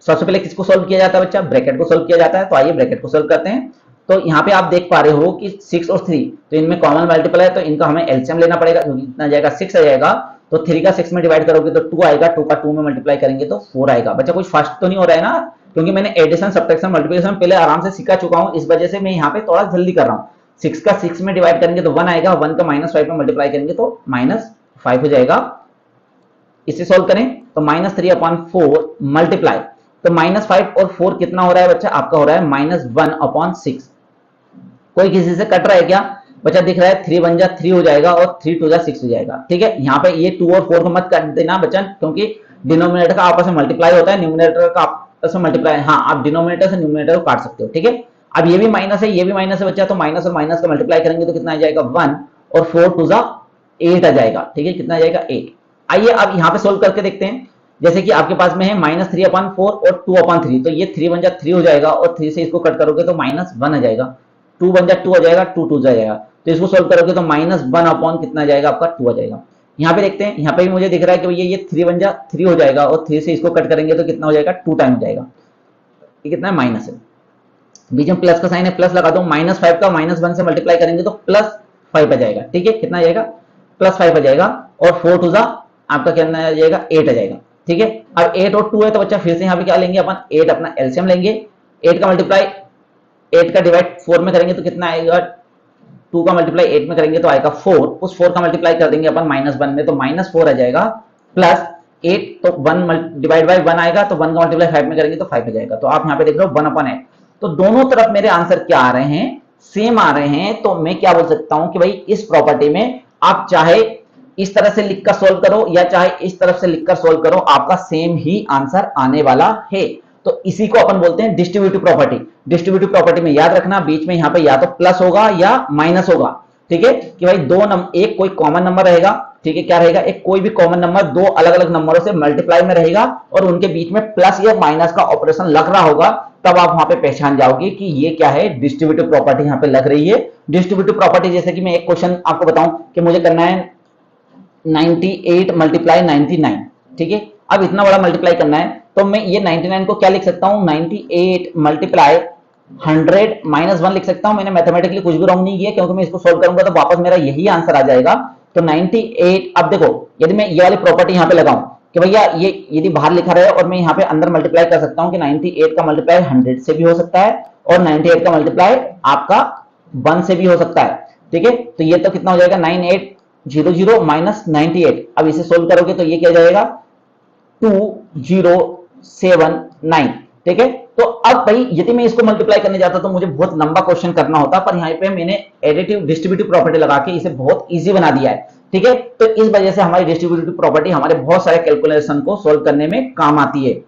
सबसे पहले किसको सोल्व किया जाता है बच्चा, ब्रैकेट को सोल्व किया जाता है। तो आइए ब्रैकेट को सोल्व करते हैं। तो यहाँ पे आप देख पा रहे हो कि 6 और 3 तो इनमें कॉमन मल्टीपल है, तो इनका हमें एलसीएम लेना पड़ेगा। कितना जाएगा, 6 आ जाएगा। तो 3 का 6 में डिवाइड करोगे तो 2 आएगा, 2 का 2 में मल्टीप्लाई करेंगे तो 4 आएगा। बच्चा कुछ फास्ट तो नहीं हो रहा है ना, क्योंकि मैंने एडिशन सब्ट्रैक्शन मल्टीप्लिकेशन पहले आराम से सीखा चुका हूँ, इस वजह से मैं यहाँ पे थोड़ा जल्दी कर रहा हूँ। 6 का 6 में डिवाइड करेंगे तो 1 आएगा, 1 का -5 में मल्टीप्लाई करेंगे तो -5 हो जाएगा। इसे सोल्व करें तो -3/4 मल्टीप्लाई, तो -5 और 4 कितना हो रहा है बच्चा, आपका हो रहा है -1/6। कोई किसी से कट रहा है क्या बच्चा, दिख रहा है 3 1 जा 3 हो जाएगा और 3 2 जा 6 हो जाएगा। ठीक है, यहाँ पे ये 2 और 4 को मत काट देना बच्चा, क्योंकि डिनोमिनेटर का आपस में मल्टीप्लाई होता है, न्यूमिनेटर का आपस में मल्टीप्लाई। हाँ, आप डिनोमिनेटर से न्यूमिनेटर को काट सकते हो। ठीक है, अब ये भी माइनस है, ये भी माइनस है बच्चा, तो माइनस और माइनस का मल्टीप्लाई करेंगे तो कितना आ जाएगा 1, और 4 2 जा 8 आ जाएगा। ठीक है, कितना आ जाएगा 8। आइए अब यहाँ पे सोल्व करके देखते हैं। जैसे कि आपके पास में है -3/4 और 2/3, तो ये 3 1 जा 3 हो जाएगा, और 3 से इसको कट करोगे तो -1 आ जाएगा, 2 1 जा 2 आ जाएगा, 2 2 जा जाएगा। तो इसको सोल्व करोगे तो -1 कितना आ जाएगा आपका 2 आ जाएगा। यहाँ पे देखते हैं, यहाँ पे भी मुझे दिख रहा है कि भैया ये 3 1 जा 3 हो जाएगा, और 3 से इसको कट करेंगे तो कितना हो जाएगा 2 टाइम हो जाएगा। ये कितना है, माइनस है, बीच में प्लस का साइन है, प्लस लगा दो। -5 का -1 से मल्टीप्लाई करेंगे तो +5 आ जाएगा। ठीक है, कितना आ जाएगा, +5 आ जाएगा, और 4 2 जा आपका कितना आ जाएगा 8 आ जाएगा। ठीक है, अब 8 और 2 है तो बच्चा फिर से यहाँ पे क्या लेंगे अपन, 8 अपना एलसीएम लेंगे। 8 का मल्टीप्लाई 8 का डिवाइड 4 में करेंगे तो कितना आएगा, 2 का मल्टीप्लाई 8 में करेंगे तो आएगा 4, उस 4 का मल्टीप्लाई कर देंगे अपन -1 में तो -4 आ जाएगा, प्लस 8 तो 1 डिवाइड बाय 1 आएगा, तो 1 का मल्टीप्लाई 5 में करेंगे तो 5 आ जाएगा। तो आप यहाँ पे देख रहे हो 1/8। तो दोनों तरफ मेरे आंसर क्या आ रहे हैं, सेम आ रहे हैं। तो मैं क्या बोल सकता हूं कि भाई इस प्रॉपर्टी में आप चाहे इस तरह से लिखकर सोल्व करो या चाहे इस तरफ से लिखकर सोल्व करो, आपका सेम ही आंसर आने वाला है। तो इसी को अपन बोलते हैं डिस्ट्रीब्यूटिव प्रॉपर्टी। डिस्ट्रीब्यूटिव प्रॉपर्टी में याद रखना बीच में यहाँ पे या तो प्लस होगा या माइनस होगा, ठीक है, कि भाई दो नंबर, एक कोई कॉमन नंबर रहेगा, ठीक है, क्या रहेगा, एक कोई भी कॉमन नंबर दो अलग अलग नंबरों से मल्टीप्लाई में रहेगा और उनके बीच में प्लस या माइनस का ऑपरेशन लग रहा होगा, तब आप वहां पे पहचान जाओगे कि ये क्या है, डिस्ट्रीब्यूटिव प्रॉपर्टी यहाँ पे लग रही है। डिस्ट्रीब्यूटिव प्रॉपर्टी जैसे कि मैं एक क्वेश्चन आपको बताऊं कि मुझे करना है 98 मल्टीप्लाई 99, ठीक है, अब इतना बड़ा मल्टीप्लाई करना है तो मैं ये 99 को क्या लिख सकता हूं, 98 मल्टीप्लाई 100 माइनस 1 लिख सकता हूं। मैंने मैथमेटिकली कुछ भी रॉन्ग नहीं किया क्योंकि मैं इसको सोल्व करूंगा तो वापस मेरा यही आंसर आ जाएगा। तो 98, अब देखो यदि मैं ये वाली प्रॉपर्टी यहाँ पे लगाऊं कि भैया ये यदि बाहर लिखा रहे और मैं यहाँ पे अंदर मल्टीप्लाई कर सकता हूँ कि 98 का मल्टीप्लाई 100 से भी हो सकता है और 98 का मल्टीप्लाई आपका 1 से भी हो सकता है, ठीक है। तो ये तो कितना हो जाएगा 9800 माइनस 98, अब इसे सोल्व करोगे तो ये क्या जाएगा 2079, ठीक है। तो अब भाई यदि मैं इसको मल्टीप्लाई करने जाता तो मुझे बहुत लंबा क्वेश्चन करना होता, पर यहाँ पे मैंने एडिटिव डिस्ट्रीब्यूटिव प्रॉपर्टी लगा के इसे बहुत इजी बना दिया है, ठीक है। तो इस वजह से हमारी डिस्ट्रीब्यूटिव प्रॉपर्टी हमारे बहुत सारे कैलकुलेशन को सोल्व करने में काम आती है।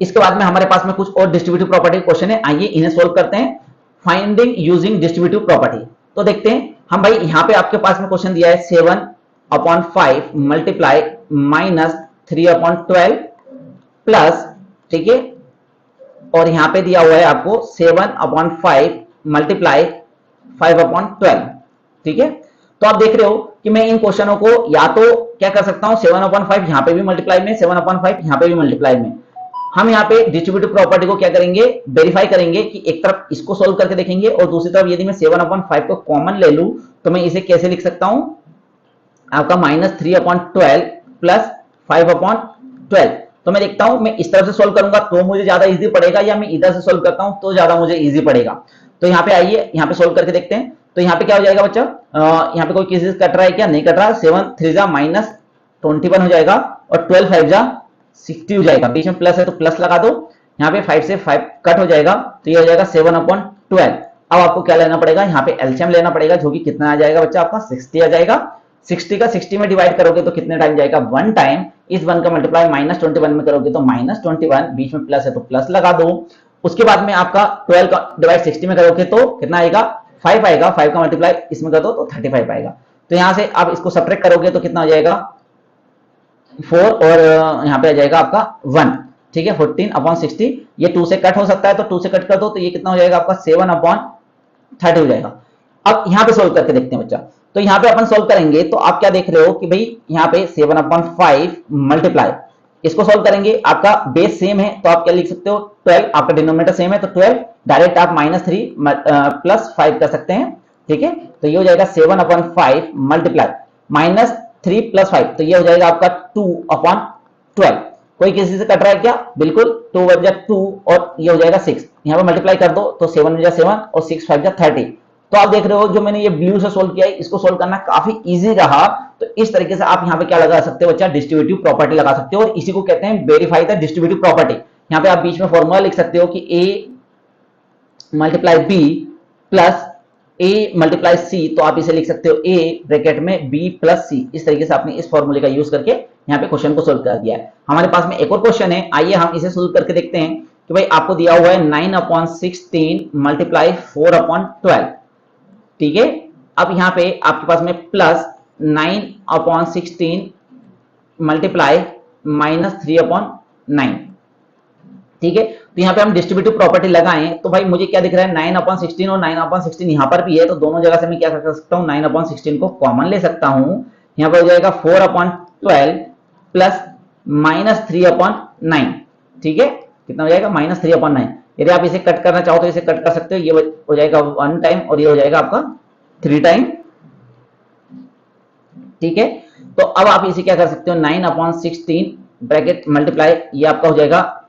इसके बाद में हमारे पास में कुछ और डिस्ट्रीब्यूटिव प्रॉपर्टी क्वेश्चन है, आइए इन्हें सोल्व करते हैं। फाइंडिंग यूजिंग डिस्ट्रीब्यूटिव प्रॉपर्टी, तो देखते हैं हम भाई यहाँ पे आपके पास में क्वेश्चन दिया है 7/5 मल्टीप्लाई माइनस 3/12 प्लस, ठीक है, और यहां पे दिया हुआ है आपको 7/5 मल्टीप्लाई 5/12, ठीक है। तो आप देख रहे हो कि मैं इन क्वेश्चनों को या तो क्या कर सकता हूं 7/5 यहां पे भी मल्टीप्लाई में, 7/5 यहां पे भी मल्टीप्लाई में। हम यहाँ पे डिस्ट्रीब्यूटिव प्रॉपर्टी को क्या करेंगे, वेरीफाई करेंगे कि एक तरफ इसको सोल्व करके देखेंगे और दूसरी तरफ यदि मैं 7/5 को कॉमन ले लूं तो मैं इसे कैसे लिख सकता हूं, आपका -3/12 प्लस 5/12। तो मैं देखता हूं मैं इस तरफ से सोल्व करूंगा तो मुझे ज्यादा इजी पड़ेगा या मैं इधर से सोल्व करता हूं तो ज्यादा मुझे इजी पड़ेगा। तो यहाँ पे आइए यहाँ पे सोल्व करके देखते हैं। तो यहाँ पे क्या हो जाएगा बच्चा, यहाँ पे कोई किसी से कट रहा है क्या, नहीं कट रहा, 7 3 जा -21 हो जाएगा और 12 5 जा 60 हो जाएगा, बीच में प्लस है तो प्लस लगा दो, यहाँ पे 5 से 5 कट हो जाएगा तो ये हो जाएगा 7/12। अब आपको क्या लेना पड़ेगा, यहाँ पे एलसीएम लेना पड़ेगा, जो कि कितना आ जाएगा बच्चा आपका 60 आ जाएगा। 60 का 60 में डिवाइड करोगे तो कितने टाइम जाएगा, 1 टाइम। इस 1 का मल्टीप्लाई -21 में करोगे तो -21, बीच में प्लस है तो प्लस लगा दो। उसके बाद में आपका 12 का डिवाइड 60 में करोगे तो कितना आएगा, 5 आएगा, 5 का मल्टीप्लाई इसमें कर दो तो 35 आएगा। तो यहां से आप इसको सब्ट्रैक्ट करोगे तो कितना हो जाएगा 4 और यहाँ पे आ जाएगा आपका 1, ठीक है, 14/60। ये 2 से कट हो सकता है तो 2 से कट कर दो तो ये कितना हो जाएगा आपका 7/30 हो जाएगा। अब यहाँ पे सोल्व करके देखते हैं बच्चा। तो यहाँ पे अपन सोल्व करेंगे तो आप क्या देख रहे हो कि भाई यहाँ पे 7/5 मल्टीप्लाई, इसको सोल्व करेंगे, आपका बेस सेम है तो आप क्या लिख सकते हो 12, आपका डिनोमिनेटर सेम है तो 12, डायरेक्ट आप -3 प्लस 5 कर सकते हैं, ठीक है। तो ये हो जाएगा 7/5 मल्टीप्लाई -3 प्लस 5, तो ये हो जाएगा आपका 2/12। कोई किसी से कट रहा है क्या, बिल्कुल, 2 × 2 और ये हो जाएगा 6, यहाँ पे मल्टीप्लाई कर दो तो 7 × 7 और 6 × 5 = 30। तो आप देख रहे हो जो मैंने ये ब्लू से सोल्व किया है इसको सोल्व करना काफी इजी रहा। तो इस तरीके से आप यहाँ पे क्या लगा सकते हो बच्चा, डिस्ट्रीब्यूटिव प्रॉपर्टी लगा सकते हो और इसी को कहते हैं वेरीफाई द डिस्ट्रीब्यूटिव प्रॉपर्टी। यहाँ पे आप बीच में फॉर्मूला लिख सकते हो कि a multiply b plus a multiply c, तो आप इसे लिख सकते हो a ब्रैकेट में b प्लस c। इस तरीके से आपने इस फॉर्मूले का यूज करके यहाँ पे क्वेश्चन को सोल्व कर दिया है। हमारे पास में एक और क्वेश्चन है, आइए हम इसे सोल्व करके देखते हैं कि भाई आपको दिया हुआ है 9/16 मल्टीप्लाई 4/12, ठीक है। अब यहाँ पे आपके पास में प्लस 9/16 मल्टीप्लाई -3/9, ठीक है। तो यहाँ पे हम डिस्ट्रीब्यूटिव प्रॉपर्टी लगाएं तो भाई मुझे क्या दिख रहा है 9/16 और 9/16 यहाँ पर भी है, तो दोनों जगह से मैं क्या कर सकता हूँ 9/16 को कॉमन ले सकता हूँ। यहाँ पर हो जाएगा 4/12 प्लस -3/9, ठीक है, कितना हो जाएगा -3/9। यदि आप इसे कट करना चाहो तो इसे कट कर सकते हो, ये हो जाएगा 1 टाइम और ये हो जाएगा आपका 3 टाइम, ठीक है। तो अब आप इसे क्या कर सकते हो 9/16 ब्रैकेट मल्टीप्लाई, ये आपका हो जाएगा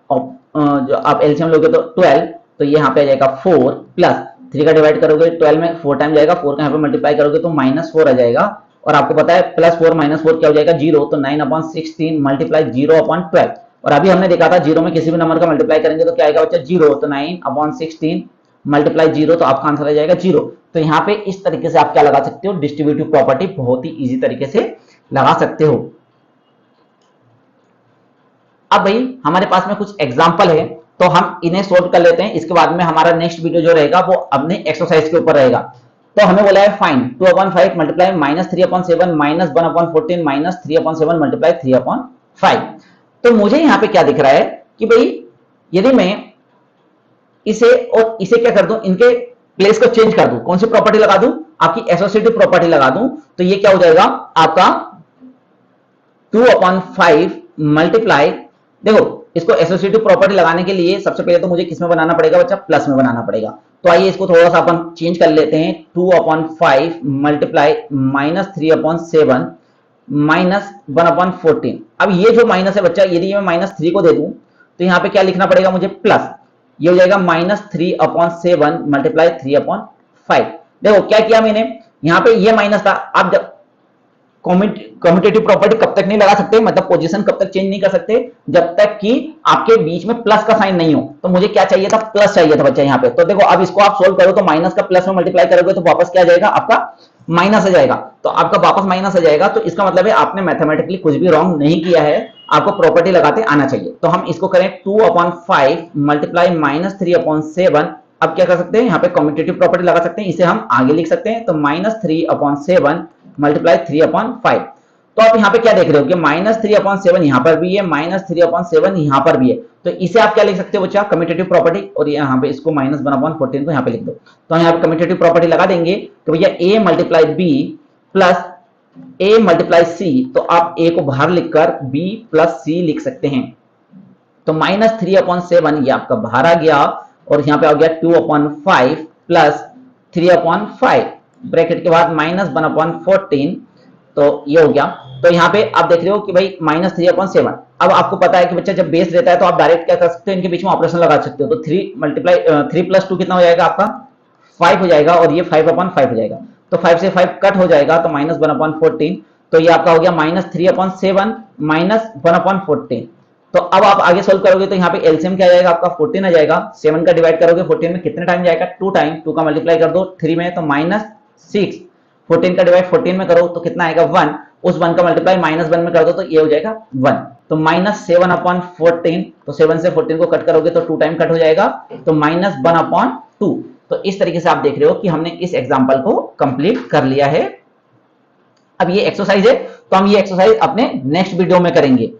जो आप एलसीएम लोगे तो 12, तो ये यहाँ पे आ जाएगा 4 प्लस 3 का डिवाइड करोगे 12 में 4 टाइम जाएगा, 4 का यहाँ पे मल्टीप्लाई करोगे तो -4 आ जाएगा और आपको पता है +4 -4 क्या हो जाएगा 0, तो 9/16 मल्टीप्लाई 0/12। और अभी हमने देखा था 0 में किसी भी नंबर का मल्टीप्लाई करेंगे तो क्या आएगा बच्चा 0, तो 9/16 मल्टीप्लाई 0, तो आपका आंसर आ जाएगा 0। तो यहाँ पे इस तरीके से आप क्या लगा सकते हो, डिस्ट्रीब्यूटिव प्रॉपर्टी बहुत ही इजी तरीके से लगा सकते हो। अब भाई हमारे पास में कुछ एग्जाम्पल है, तो हम इन्हें सोल्व कर लेते हैं। इसके बाद में हमारा नेक्स्ट वीडियो जो रहेगा वो अपने एक्सरसाइज के ऊपर रहेगा। तो हमें बोला है फाइंड 2/5 मल्टीप्लाई -3/7 -1/14 -3/7 मल्टीप्लाई 3/5। तो मुझे यहाँ पे क्या दिख रहा है कि भाई यदि मैं इसे और इसे क्या कर दूं, इनके प्लेस को चेंज कर दूं, कौन सी प्रॉपर्टी लगा दूं, आपकी एसोसिएटिव प्रॉपर्टी लगा दूं, तो ये क्या हो जाएगा आपका 2/5 मल्टीप्लाई, देखो इसको एसोसिएटिव प्रॉपर्टी लगाने के लिए सबसे पहले तो मुझे किसमें बनाना पड़ेगा बच्चा, प्लस में बनाना पड़ेगा। तो आइए इसको थोड़ा सा अपन चेंज कर लेते हैं, 2/5 मल्टीप्लाई -3/7 -1/14। अब ये जो माइनस है बच्चा, यदि मैं -3 को दे दूं तो यहाँ पे क्या लिखना पड़ेगा मुझे, प्लस। ये हो जाएगा -3/7 मल्टीप्लाई 3/5। देखो क्या किया मैंने, यहाँ पे ये माइनस था। आप जब कम्यूटेटिव प्रॉपर्टी कब तक नहीं लगा सकते, मतलब पोजीशन कब तक चेंज नहीं कर सकते, जब तक कि आपके बीच में प्लस का साइन नहीं हो। तो मुझे क्या चाहिए था, प्लस चाहिए था बच्चा यहाँ पे। तो देखो अब इसको आप सोल्व करो तो माइनस का प्लस में मल्टीप्लाई करोगे तो वापस क्या आ जाएगा, आपका माइनस आ जाएगा। तो आपका वापस माइनस आ जाएगा, तो इसका मतलब है आपने मैथमेटिकली कुछ भी रॉन्ग नहीं किया है, आपको प्रॉपर्टी लगाते आना चाहिए। तो हम इसको करें 2/5 मल्टीप्लाई -3/7। अब क्या कर सकते हैं, यहाँ पे कम्यूटेटिव प्रॉपर्टी लगा सकते हैं, इसे हम आगे लिख सकते हैं। तो -3/7 मल्टीप्लाई 3/5। तो आप यहाँ पे क्या देख रहे हो कि -3/7 यहाँ पर भी है, -3/7 यहाँ पर भी है। तो इसे आप क्या लिख सकते हो बच्चा, कम्यूटेटिव प्रॉपर्टी, और यहाँ पे इसको -1/14 को यहाँ पे लिख दो। तो यहाँ पे कम्यूटेटिव प्रॉपर्टी लगा देंगे तो भैया a multiply b plus a multiply c, तो आप a को बाहर लिखकर b प्लस c लिख सकते हैं। तो -3/7 ये आपका बाहर आ गया, और यहाँ पे आ गया 2/5 प्लस 3/5, ब्रैकेट के बाद -1/14। तो ये हो गया। तो यहाँ पे आप देख रहे हो कि भाई -3/7। अब आपको पता है कि बच्चा जब बेस रहता है तो आप डायरेक्ट क्या कर सकते हो, इनके बीच में ऑपरेशन लगा सकते हो। तो 3 + 2 कितना हो जाएगा आपका, 5 हो जाएगा, और ये 5/5 हो जाएगा। तो 5 से 5 कट हो जाएगा, तो -1/14। तो ये आपका हो गया -3/7 -1/14। तो अब आप आगे सोल्व करोगे तो यहाँ पे एलसीएम क्या आ जाएगा आपका, 14 आ जाएगा। 7 का डिवाइड करोगे 14 में कितने टाइम जाएगा, 2 टाइम। 2 का मल्टीप्लाई कर दो 3 में तो -6। 14 का डिवाइड 14 में करो तो कितना आएगा, 1। उस 1 का मल्टीप्लाई -1 में कर दो तो ये हो जाएगा 1। तो -7/14, तो 7 से 14 को कट करोगे तो 2 टाइम कट हो जाएगा, तो -1/2। तो इस तरीके से आप देख रहे हो कि हमने इस एग्जाम्पल को कंप्लीट कर लिया है। अब ये एक्सरसाइज है, तो हम ये एक्सरसाइज अपने नेक्स्ट वीडियो में करेंगे।